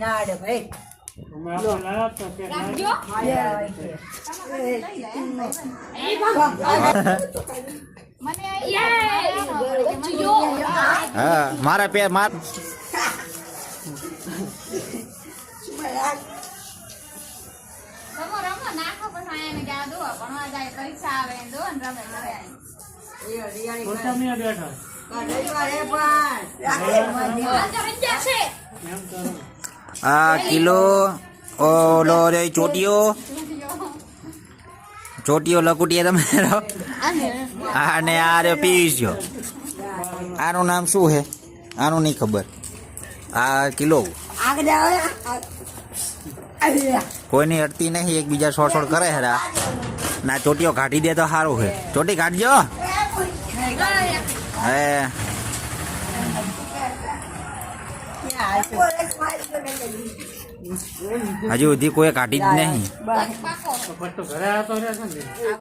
નાડ ભાઈ અમે આપણે લાયા તો કે હા મારા પે માર મોટા મિયા બેઠા એમ કરો આ કિલો ઓલો રે ચોટીઓ લકુટીએ તમે અને આ રે પીસ્યો આનું નામ શું છે આનું નહીં ખબર આ કિલો કોઈની અડતી નહીં એકબીજા છોડ કરે હરા ના ચોટીઓ કાઢી દે તો સારું છે ચોટી કાઢજો હે હજુ સુધી કોઈ કાઢી જ નહીં પટ્ટો ઘરે આવતો રહે છે ને